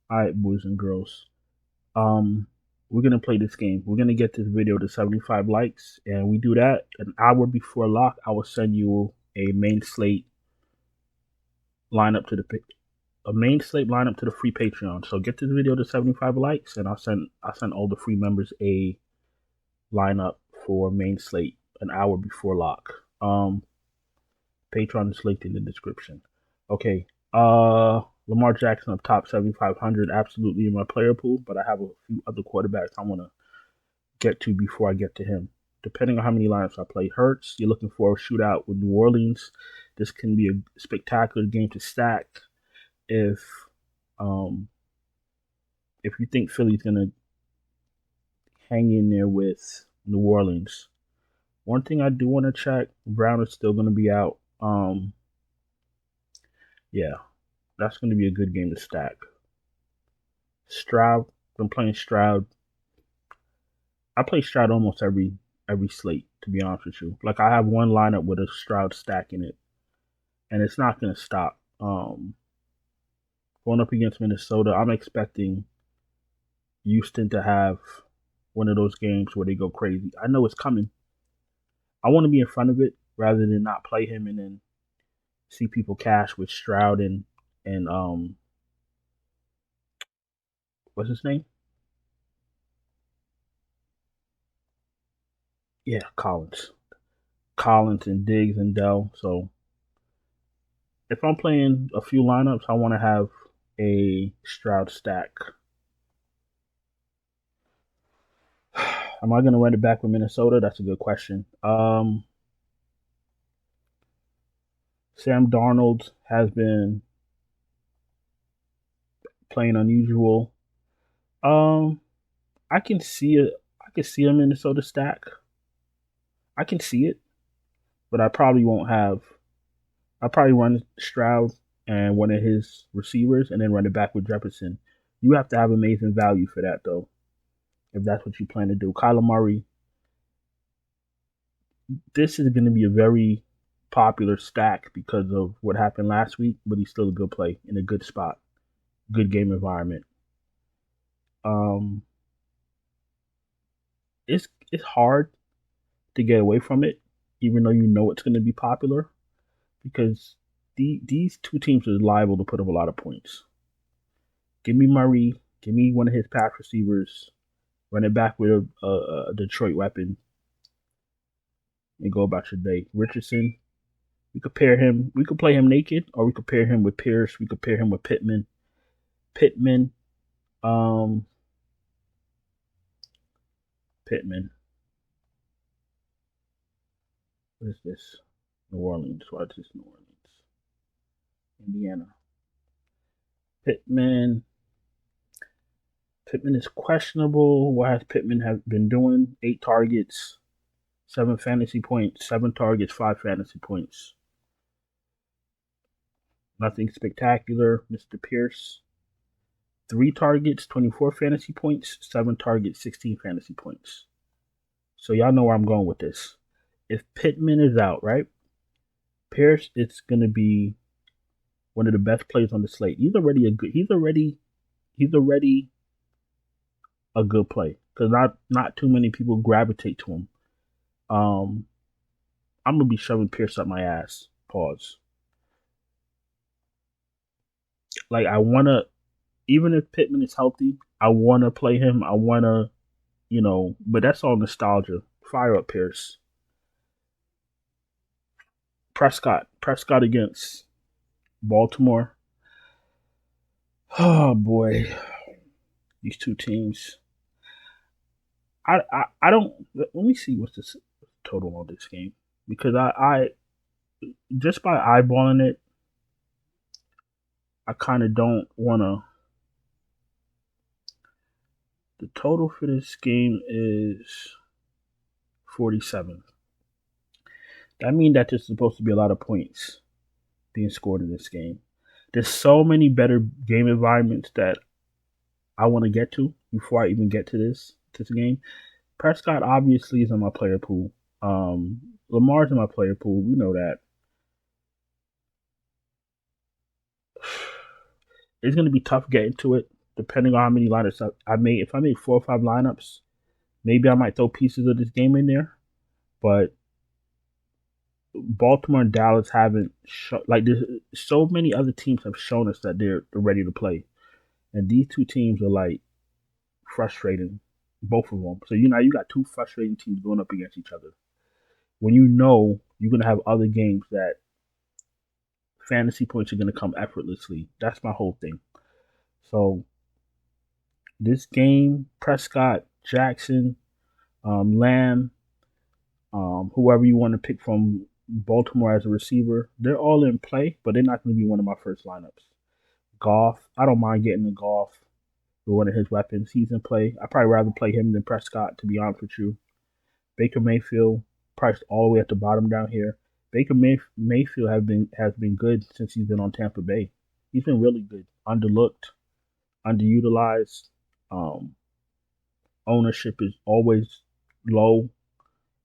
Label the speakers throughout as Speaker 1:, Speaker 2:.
Speaker 1: Alright, boys and girls. Um, we're gonna play this game. We're gonna get this video to 75 likes, and we do that an hour before lock. I will send you a main slate lineup to the free Patreon. So get this video to 75 likes, and I'll send all the free members a lineup for main slate an hour before lock. Patreon is linked in the description. Okay. Lamar Jackson up top 7,500, absolutely in my player pool, but I have a few other quarterbacks I want to get to before I get to him. Depending on how many lineups I play. Hurts, you're looking for a shootout with New Orleans. This can be a spectacular game to stack if um if you think Philly's gonna hang in there with New Orleans. One thing I do want to check, Brown is still gonna be out. Yeah, that's gonna be a good game to stack. Stroud, I'm playing Stroud. I play Stroud almost every slate, to be honest with you. Like I have one lineup with a Stroud stack in it, and it's not gonna stop. Going up against Minnesota, I'm expecting Houston to have one of those games where they go crazy. I know it's coming. I want to be in front of it rather than not play him and then see people cash with Stroud and what's his name? Yeah, Collins and Diggs and Dell. So if I'm playing a few lineups, I want to have a Stroud stack. Am I going to run it back with Minnesota? That's a good question. Sam Darnold has been playing unusual. I can see it. I can see a Minnesota stack. I can see it, but I probably won't have. I probably run Stroud and one of his receivers, and then run it back with Jefferson. You have to have amazing value for that, though, if that's what you plan to do. Kyler Murray, this is going to be a very popular stack because of what happened last week, but he's still a good play in a good spot, good game environment. Um, it's hard to get away from it, even though you know it's going to be popular, because these two teams are liable to put up a lot of points. Give me Murray, give me one of his pass receivers, run it back with a Detroit weapon, and go about your day. Richardson, we could pair him. We could play him naked, or we could pair him with Pierce. We could pair him with Pittman. Pittman. Um, Pittman. What is this? New Orleans. What is this? New Orleans. Indiana. Pittman. Pittman is questionable. What has Pittman have been doing? 8 targets, 7 fantasy points, 7 targets, 5 fantasy points. Nothing spectacular. Mr. Pierce, 3 targets, 24 fantasy points, 7 targets, 16 fantasy points. So y'all know where I'm going with this. If Pittman is out, right? Pierce, it's gonna be one of the best plays on the slate. He's already a good play because not too many people gravitate to him. I'm gonna be shoving Pierce up my ass. Pause. Like I wanna, even if Pittman is healthy, I wanna play him. I wanna, but that's all nostalgia. Fire up Pierce. Prescott against Baltimore. Oh boy, these two teams. I don't. Let me see what's the total on this game, because I just by eyeballing it, I kind of don't want to. The total for this game is 47. That means that there's supposed to be a lot of points being scored in this game. There's so many better game environments that I want to get to before I even get to this game. Prescott obviously is in my player pool. Lamar's in my player pool. We know that. It's going to be tough getting to it. depending on how many lineups I made. If I made 4 or 5 lineups, maybe I might throw pieces of this game in there. But Baltimore and Dallas haven't there's so many other teams have shown us that they're ready to play, and these two teams are like frustrating, both of them. So you got two frustrating teams going up against each other. When you know you're gonna have other games that fantasy points are gonna come effortlessly. That's my whole thing. So this game, Prescott, Jackson, Lamb, whoever you want to pick from Baltimore as a receiver, they're all in play, but they're not going to be one of my first lineups. Goff, I don't mind getting the Goff with one of his weapons. He's in play. I'd probably rather play him than Prescott, to be honest with you. Baker Mayfield, priced all the way at the bottom down here. Baker Mayfield has been good since he's been on Tampa Bay. He's been really good. Underlooked, underutilized. Ownership is always low,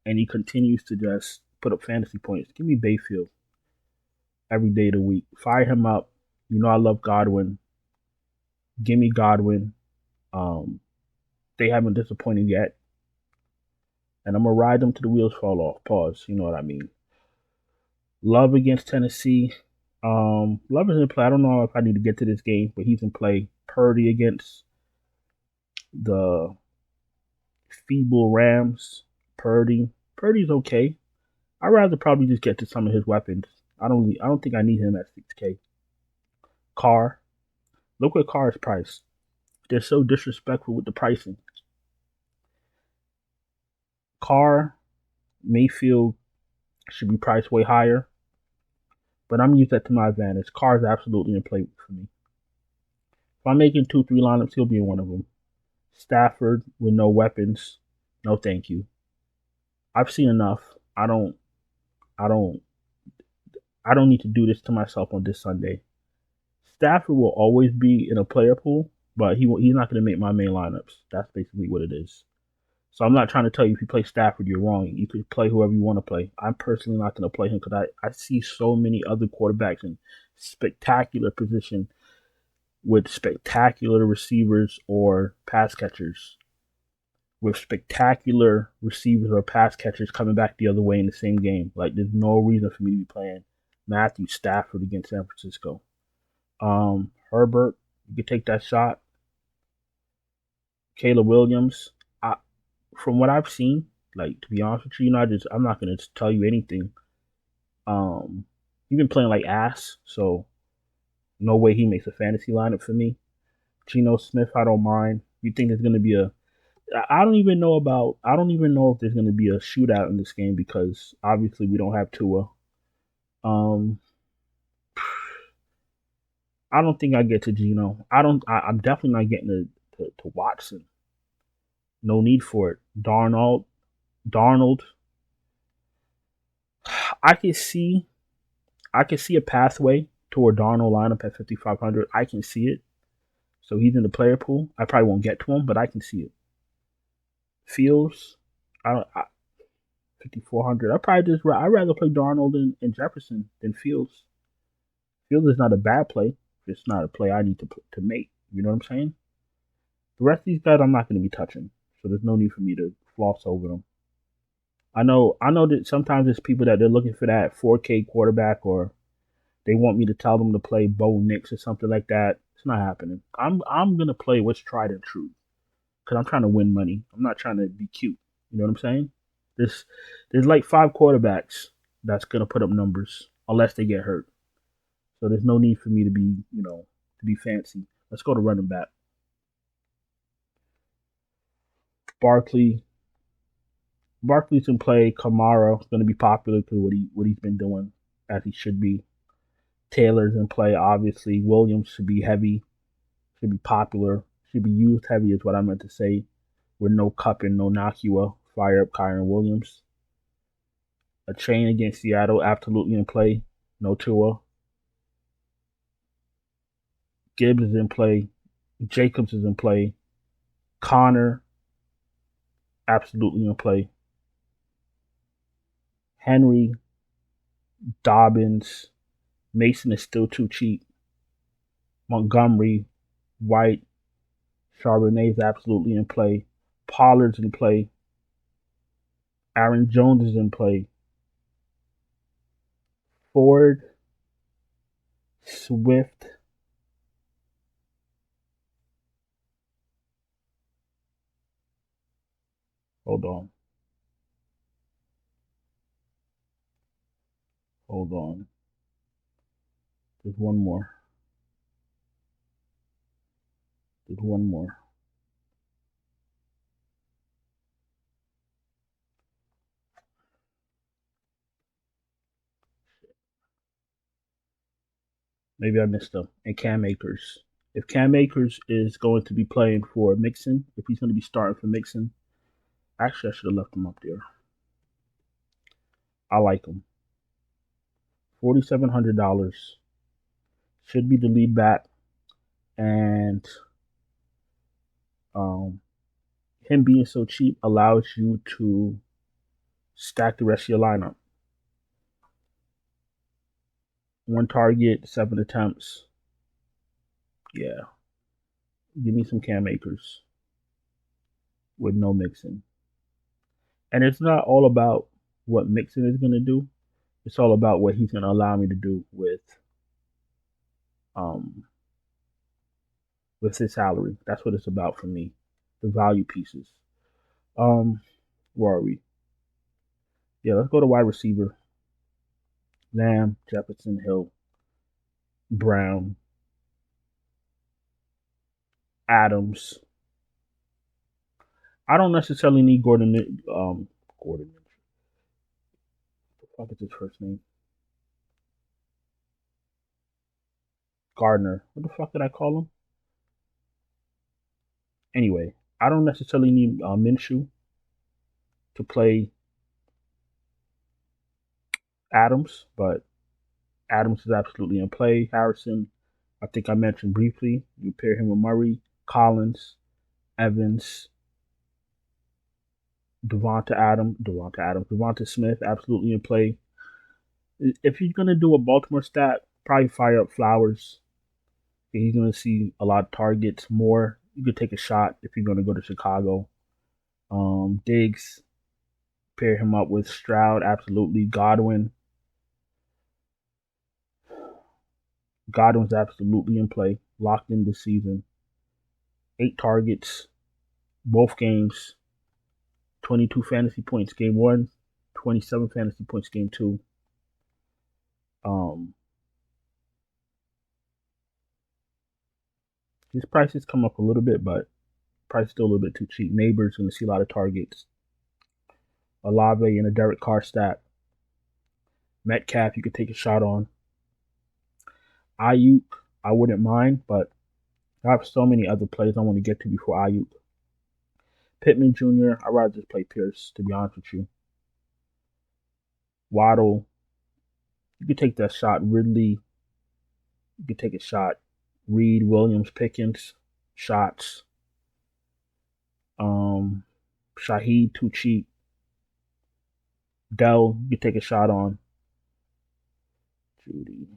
Speaker 1: and he continues to just put up fantasy points. Give me Bayfield every day of the week. Fire him up. You know I love Godwin. Give me Godwin. They haven't disappointed yet. And I'm going to ride them till the wheels fall off. Pause. You know what I mean. Love against Tennessee. Love is in play. I don't know if I need to get to this game, but he's in play. Purdy against the feeble Rams. Purdy's okay. I'd rather probably just get to some of his weapons. I don't think I need him at 6K. Carr. Look what Carr's priced. They're so disrespectful with the pricing. Carr, Mayfield should be priced way higher, but I'm using that to my advantage. Carr's absolutely in play for me. If I'm making 2-3 lineups, he'll be in one of them. Stafford with no weapons, no thank you. I've seen enough. I don't need to do this to myself on this Sunday. Stafford will always be in a player pool, but he's not going to make my main lineups. That's basically what it is. So I'm not trying to tell you if you play Stafford, you're wrong. You could play whoever you want to play. I'm personally not going to play him because I see so many other quarterbacks in spectacular position with spectacular receivers or pass catchers. With spectacular receivers or pass catchers coming back the other way in the same game. Like, there's no reason for me to be playing Matthew Stafford against San Francisco. Herbert, you could take that shot. Caleb Williams. From what I've seen, like, to be honest with you, I'm not gonna tell you anything. He's been playing like ass, so no way he makes a fantasy lineup for me. Geno Smith, I don't mind. You think there's gonna be I don't even know if there's going to be a shootout in this game because obviously we don't have Tua. I don't think I get to Geno. I'm definitely not getting to Watson. No need for it. Darnold. I can see a pathway to a Darnold lineup at 5,500. I can see it. So he's in the player pool. I probably won't get to him, but I can see it. Fields, 5,400. I'd rather play Darnold and Jefferson than Fields. Fields is not a bad play. It's not a play I need to make. You know what I'm saying? The rest of these guys I'm not going to be touching, so there's no need for me to floss over them. I know that sometimes there's people that they're looking for that 4K quarterback, or they want me to tell them to play Bo Nix or something like that. It's not happening. I'm gonna play what's tried and true. Because I'm trying to win money. I'm not trying to be cute. You know what I'm saying? There's like 5 quarterbacks that's going to put up numbers unless they get hurt. So there's no need for me to be fancy. Let's go to running back. Barkley's in play. Kamara is going to be popular because what he's been doing as he should be. Taylor's in play, obviously. Williams should be heavy. Should be popular. Should be used heavy is what I meant to say. With no Cup and no Nakua. Fire up Kyron Williams. A chain against Seattle, absolutely in play. No Tua. Gibbs is in play. Jacobs is in play. Connor, absolutely in play. Henry, Dobbins. Mason is still too cheap. Montgomery, White, Charbonnet's absolutely in play. Pollard's in play. Aaron Jones is in play. Ford, Swift. Hold on. Hold on. There's one more. There's one more. Maybe I missed them. And Cam Akers. If Cam Akers is going to be playing for Mixon, if he's going to be starting for Mixon, actually I should have left him up there. I like him. $4,700 should be the lead back, and him being so cheap allows you to stack the rest of your lineup. 1 target, 7 attempts. Yeah, give me some Cam Akers with no Mixon. And it's not all about what Mixon is going to do. It's all about what he's going to allow me to do um with his salary. That's what it's about for me. The value pieces. Where are we? Yeah, let's go to wide receiver. Lamb, Jefferson, Hill, Brown, Adams. I don't necessarily need Gordon. Gordon. What the fuck is his first name? Gardner. What the fuck did I call him? Anyway, I don't necessarily need Minshew to play Adams, but Adams is absolutely in play. Harrison, I think I mentioned briefly. You pair him with Murray, Collins, Evans, Devonta Smith, absolutely in play. If you're gonna do a Baltimore stat, probably fire up Flowers. He's gonna see a lot of targets more. You could take a shot if you're gonna go to Chicago. Diggs, pair him up with Stroud, absolutely. Godwin's absolutely in play, locked in this season. 8 targets, both games. 22 fantasy points game 1, 27 fantasy points game 2. His prices come up a little bit, but price still a little bit too cheap. Neighbors going to see a lot of targets. Olave and a Derek Carr stat. Metcalf, you could take a shot on. Ayuk, I wouldn't mind, but I have so many other plays I want to get to before Ayuk. Pittman Jr., I'd rather just play Pierce, to be honest with you. Waddle, you could take that shot. Ridley, you could take a shot. Reed, Williams, Pickens, shots. Shaheed, too cheap. Dell, you could take a shot on. Judy.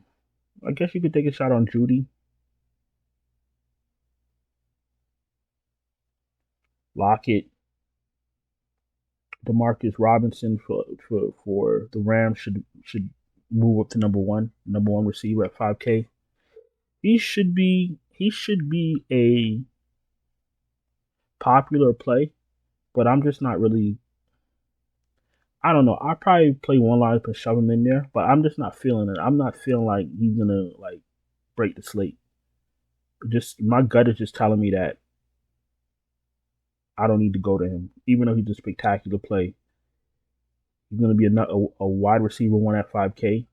Speaker 1: I guess you could take a shot on Judy. Lockett. Demarcus Robinson for the Rams should move up to number one receiver at 5K. He should be a popular play, but I'm just not really. I don't know. I'll probably play one lineup and shove him in there, but I'm just not feeling it. I'm not feeling like he's gonna like break the slate. Just my gut is just telling me that I don't need to go to him, even though he's a spectacular play. He's gonna be a wide receiver one at 5K.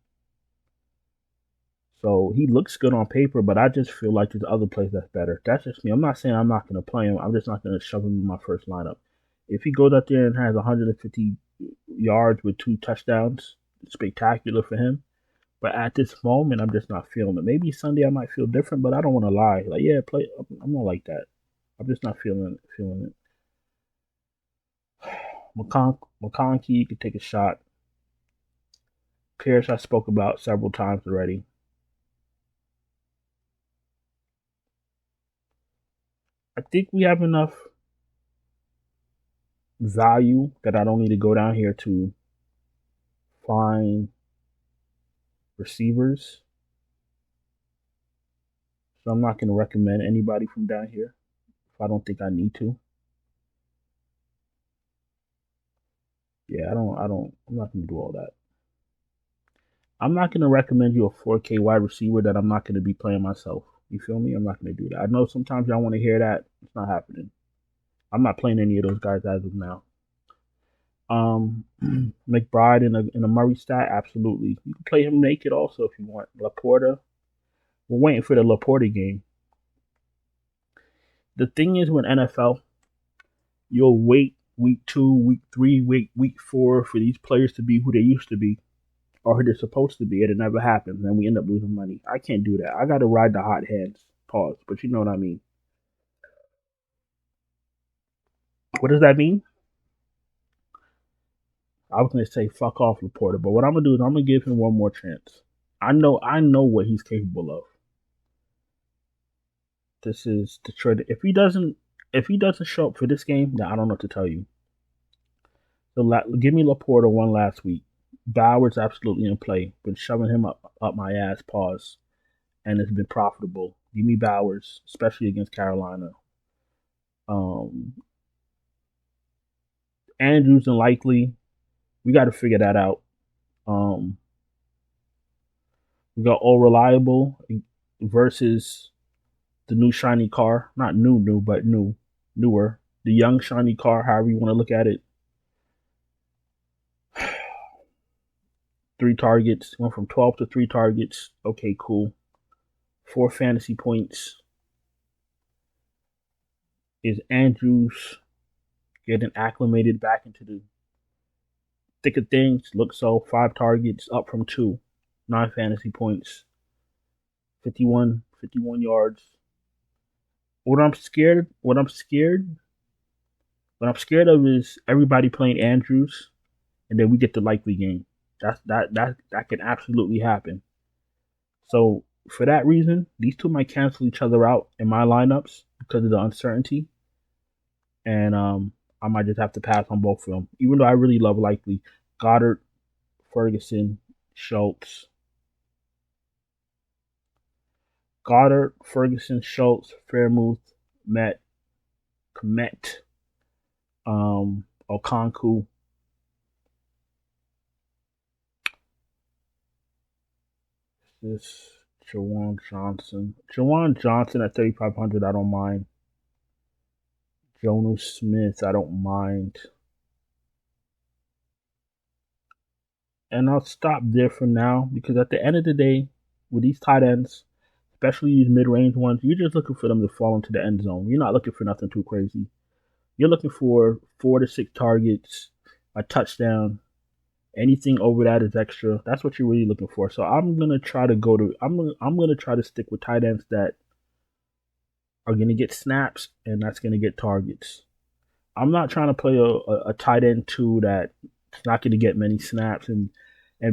Speaker 1: So he looks good on paper, but I just feel like there's other plays that's better. That's just me. I'm not saying I'm not going to play him. I'm just not going to shove him in my first lineup. If he goes out there and has 150 yards with 2 touchdowns, spectacular for him. But at this moment, I'm just not feeling it. Maybe Sunday I might feel different, but I don't want to lie. Like, yeah, play. I'm not like that. I'm just not feeling it. McConkey, you could take a shot. Pierce, I spoke about several times already. I think we have enough value that I don't need to go down here to find receivers. So I'm not going to recommend anybody from down here if I don't think I need to. Yeah, I'm not going to do all that. I'm not going to recommend you a 4K wide receiver that I'm not going to be playing myself. You feel me? I'm not going to do that. I know sometimes y'all want to hear that. It's not happening. I'm not playing any of those guys as of now. McBride in a Murray stat, absolutely. You can play him naked also if you want. Laporta. We're waiting for the Laporta game. The thing is with NFL, you'll wait week 2, week 3, week 4 for these players to be who they used to be or who they're supposed to be, and it never happens, and we end up losing money. I can't do that. I got to ride the hot hands. Pause. But you know what I mean. What does that mean? I was going to say fuck off Laporta, but what I'm going to do is I'm going to give him one more chance. I know what he's capable of. This is Detroit. If he doesn't show up for this game, then I don't know what to tell you. So give me Laporta one last week. Bowers absolutely in play. Been shoving him up my ass. Pause. And it's been profitable. Give me Bowers, especially against Carolina. Andrews and Likely. We got to figure that out. We got All Reliable versus the new shiny car. Not new, but newer. The young shiny car, however you want to look at it. 3 targets. Went from 12 to 3 targets. Okay, cool. 4 fantasy points. Is Andrews getting acclimated back into the thick of things? Looks so. 5 targets, up from 2. 9 fantasy points. 51 yards. What I'm scared of is everybody playing Andrews, and then we get the Likely game. That can absolutely happen. So for that reason, these two might cancel each other out in my lineups because of the uncertainty, and I might just have to pass on both of them. Even though I really love Likely, Goddard, Ferguson, Schultz, Fairmouth, Komet, Okonkwo. This Jawan Johnson. At 3,500, I don't mind. Jonas Smith, I don't mind. And I'll stop there for now because at the end of the day, with these tight ends, especially these mid-range ones, you're just looking for them to fall into the end zone. You're not looking for nothing too crazy. You're looking for 4 to 6 targets, a touchdown. Anything over that is extra. That's what you're really looking for. So I'm gonna try to stick with tight ends that are gonna get snaps and that's gonna get targets. I'm not trying to play a tight end too that's not gonna get many snaps and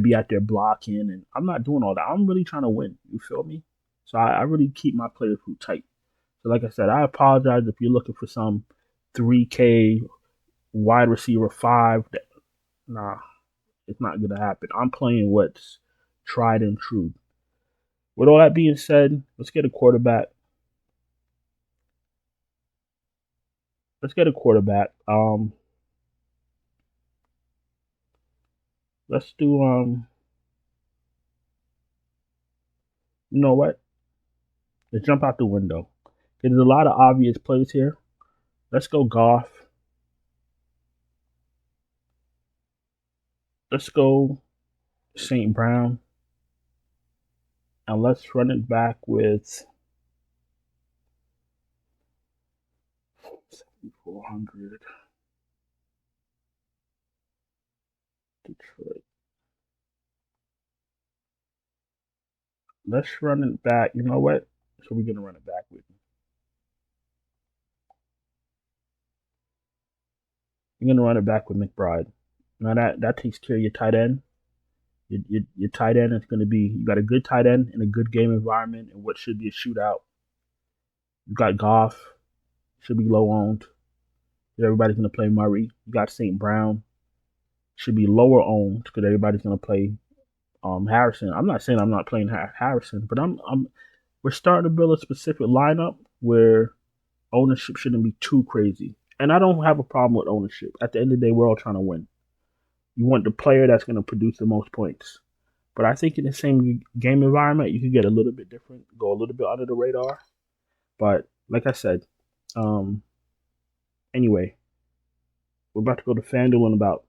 Speaker 1: be out there blocking. And I'm not doing all that. I'm really trying to win. You feel me? So I really keep my player pool tight. So like I said, I apologize if you're looking for some 3K wide receiver 5. Nah. It's not going to happen. I'm playing what's tried and true. With all that being said, let's get a quarterback. Let's do you know what? Let's jump out the window. There's a lot of obvious plays here. Let's go Goff. Let's go St. Brown. And let's run it back with 7,400. Detroit. Let's run it back. You know what? So we're going to run it back with. You're going to run it back with McBride. Now that takes care of your tight end. Your tight end is going to be, you got a good tight end in a good game environment and what should be a shootout. You got Goff. should be low owned. Everybody's gonna play Murray. You got St. Brown, should be lower owned because everybody's gonna play Harrison. I'm not saying I'm not playing Harrison, but we're starting to build a specific lineup where ownership shouldn't be too crazy. And I don't have a problem with ownership. At the end of the day, we're all trying to win. You want the player that's going to produce the most points. But I think in the same game environment, you could get a little bit different, go a little bit under the radar. But like I said, anyway, we're about to go to FanDuel in about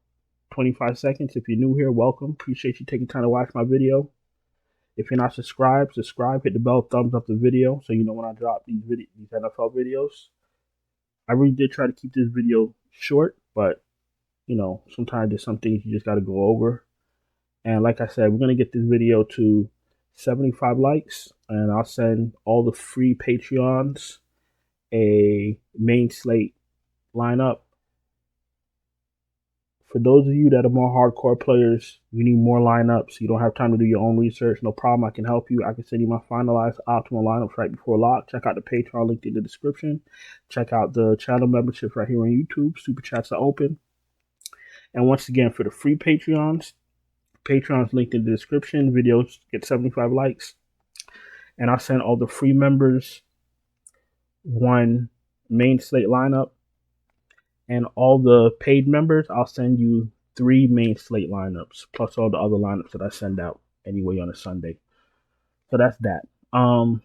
Speaker 1: 25 seconds. If you're new here, welcome. Appreciate you taking time to watch my video. If you're not subscribed, subscribe. Hit the bell, thumbs up the video so you know when I drop these NFL videos. I really did try to keep this video short, but you know, sometimes there's some things you just got to go over. And like I said, we're going to get this video to 75 likes, and I'll send all the free Patreons a main slate lineup. For those of you that are more hardcore players, you need more lineups. You don't have time to do your own research. No problem. I can help you. I can send you my finalized optimal lineups right before lock. Check out the Patreon link in the description. Check out the channel memberships right here on YouTube. Super chats are open. And once again, for the free Patreons linked in the description. Videos get 75 likes. And I'll send all the free members one main slate lineup. And all the paid members, I'll send you 3 main slate lineups, plus all the other lineups that I send out anyway on a Sunday. So that's that. FanDuel.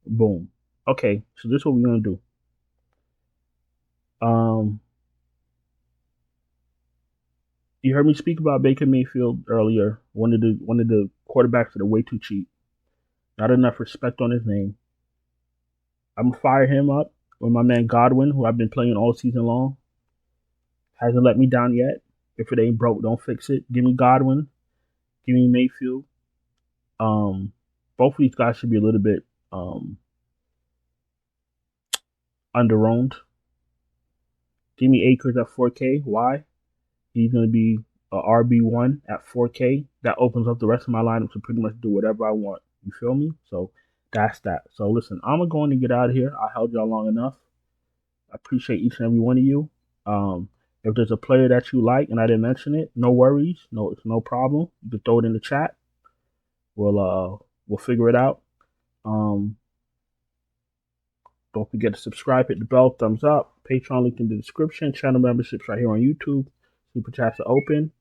Speaker 1: Boom. Okay, so this is what we're gonna do. You heard me speak about Baker Mayfield earlier. One of the quarterbacks that are way too cheap. Not enough respect on his name. I'm gonna fire him up with my man Godwin, who I've been playing all season long. Hasn't let me down yet. If it ain't broke, don't fix it. Give me Godwin. Give me Mayfield. Both of these guys should be a little bit under-owned. Give me Akers at 4K. Why? He's going to be a RB1 at 4K. That opens up the rest of my lineup to pretty much do whatever I want. You feel me? So that's that. So listen, I'm going to get out of here. I held y'all long enough. I appreciate each and every one of you. If there's a player that you like and I didn't mention it, no worries. No, it's no problem. You can throw it in the chat. We'll figure it out. Don't forget to subscribe, hit the bell, thumbs up. Patreon link in the description. Channel memberships right here on YouTube. Super chats are open.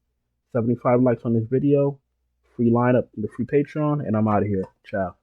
Speaker 1: 75 likes on this video. Free lineup in the free Patreon. And I'm out of here. Ciao.